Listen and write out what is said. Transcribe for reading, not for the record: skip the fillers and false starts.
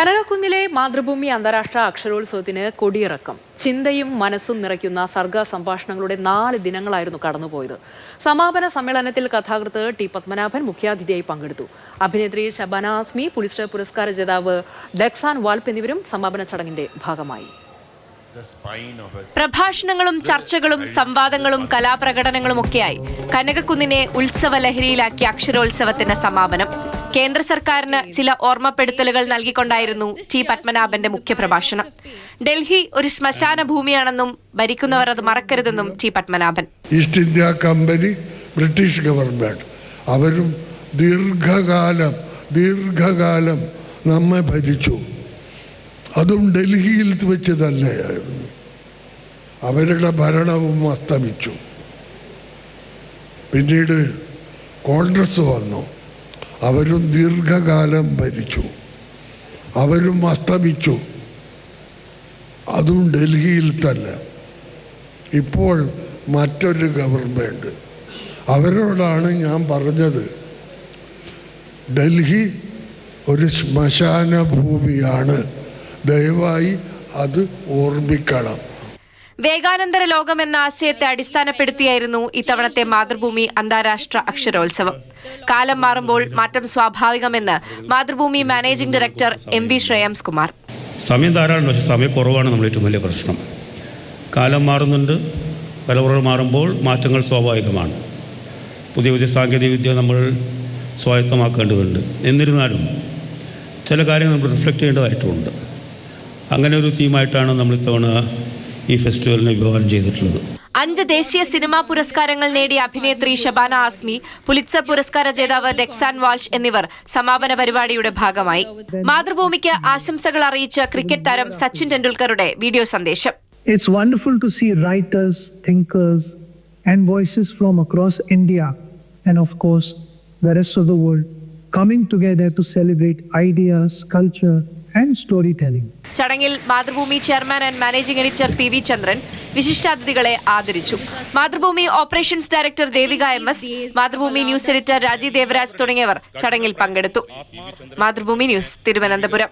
കനകക്കുന്നിലെ മാതൃഭൂമി അന്താരാഷ്ട്ര അക്ഷരോത്സവത്തിന് കൊടിയിറക്കം. ചിന്തയും മനസ്സും നിറയ്ക്കുന്ന സർഗ സംഭാഷണങ്ങളുടെ 4 ദിനങ്ങളായിരുന്നു കടന്നുപോയത്. സമാപന സമ്മേളനത്തിൽ കഥാകൃത്ത് ടി പത്മനാഭൻ മുഖ്യാതിഥിയായി പങ്കെടുത്തു. അഭിനേത്രി ശബാന ആസ്മി, പുലിസ്റ്റർ പുരസ്കാര ജേതാവ് ഡെക്സാൻ വാൾപ്പ് എന്നിവരും സമാപന ചടങ്ങിന്റെ ഭാഗമായി. പ്രഭാഷണങ്ങളും ചർച്ചകളും സംവാദങ്ങളും കലാപ്രകടനങ്ങളുമൊക്കെയായി കനകക്കുന്നിനെ ഉത്സവ ലഹരിയിലാക്കിയ അക്ഷരോത്സവത്തിന്റെ സമാപനം. കേന്ദ്ര സർക്കാരിന് ചില ഓർമ്മപ്പെടുത്തലുകൾ നൽകിക്കൊണ്ടായിരുന്നു ടി പത്മനാഭന്റെ മുഖ്യപ്രഭാഷണം. ഡൽഹി ഒരു ശ്മശാന ഭൂമിയാണെന്നും ഭരിക്കുന്നവർ അത് മറക്കരുതെന്നും T Padmanabhan. East India Company, British government അവരും ദീർഘകാലം നമ്മെ ഭരിച്ചു. അതും ഡൽഹിയിൽ വെച്ച് തന്നെയായിരുന്നു. അവരുടെ ഭരണവും അസ്തമിച്ചു. പിന്നീട് കോൺഗ്രസ് വന്നു. അവരും ദീർഘകാലം ഭരിച്ചു. അവരും അസ്തമിച്ചു. അതും ഡൽഹിയിൽ തന്നെ. ഇപ്പോൾ മറ്റൊരു ഗവൺമെന്റ്. അവരോടാണ് ഞാൻ പറഞ്ഞത്, ഡൽഹി ഒരു ശ്മശാന ഭൂമിയാണ്, ദയവായി അത് ഓർമ്മിക്കണം. വേഗാനന്തര ലോകം എന്ന ആശയത്തെ അടിസ്ഥാനപ്പെടുത്തിയായിരുന്നു ഇത്തവണത്തെ മാതൃഭൂമി അന്താരാഷ്ട്ര അക്ഷരോത്സവം. കാലം മാറുമ്പോൾ മാറ്റം സ്വാഭാവികമെന്ന് Mathrubhumi managing director MV Shreyams Kumar. സമയം ധാരാളം, പക്ഷേ സമയക്കുറവാണ് നമ്മൾ ഏറ്റവും വലിയ പ്രശ്നം. കാലം മാറുന്നുണ്ട്, തലമുറകൾ മാറുമ്പോൾ മാറ്റങ്ങൾ സ്വാഭാവികമാണ്. പുതിയ സാങ്കേതിക വിദ്യ നമ്മൾ സ്വായത്തമാക്കേണ്ടതുണ്ട്. എന്നിരുന്നാലും ചില കാര്യങ്ങൾ നമ്മൾ റിഫ്ലക്റ്റ് ചെയ്യേണ്ടതായിട്ടുമുണ്ട്. അങ്ങനെ ഒരു തീമായിട്ടാണ് നമ്മൾ ഇത്തവണ ഈ ഫെസ്റ്റിവലിനെ വിഭാവനം ചെയ്തിട്ടുള്ളത്. 5 ദേശീയ സിനിമാ പുരസ്കാരങ്ങൾ നേടിയ അഭിനേത്രി ശബാന ആസ്മി, പുലിറ്റ്സർ പുരസ്കാര ജേതാവ് ഡെക്സാൻ വാൾഷ് എന്നിവർ സമാപന പരിപാടിയുടെ ഭാഗമായി. മാതൃഭൂമിക്ക് ആശംസകൾ അറിയിച്ച ക്രിക്കറ്റ് താരം സച്ചിൻ ടെണ്ടുൽക്കറുടെ വീഡിയോ സന്ദേശം. It's wonderful to see writers, thinkers and voices from across India and of course the rest of the world coming together to celebrate ideas, culture and storytelling. ചടങ്ങിൽ Mathrubhumi chairman and managing editor PV ചന്ദ്രൻ വിശിഷ്ടാതിഥികളെ ആദരിച്ചു. Mathrubhumi operations director Devika MS, Mathrubhumi news editor രാജി ദേവരാജ് തുടങ്ങിയവർ ചടങ്ങിൽ പങ്കെടുത്തു. Mathrubhumi news, Thiruvananthapuram.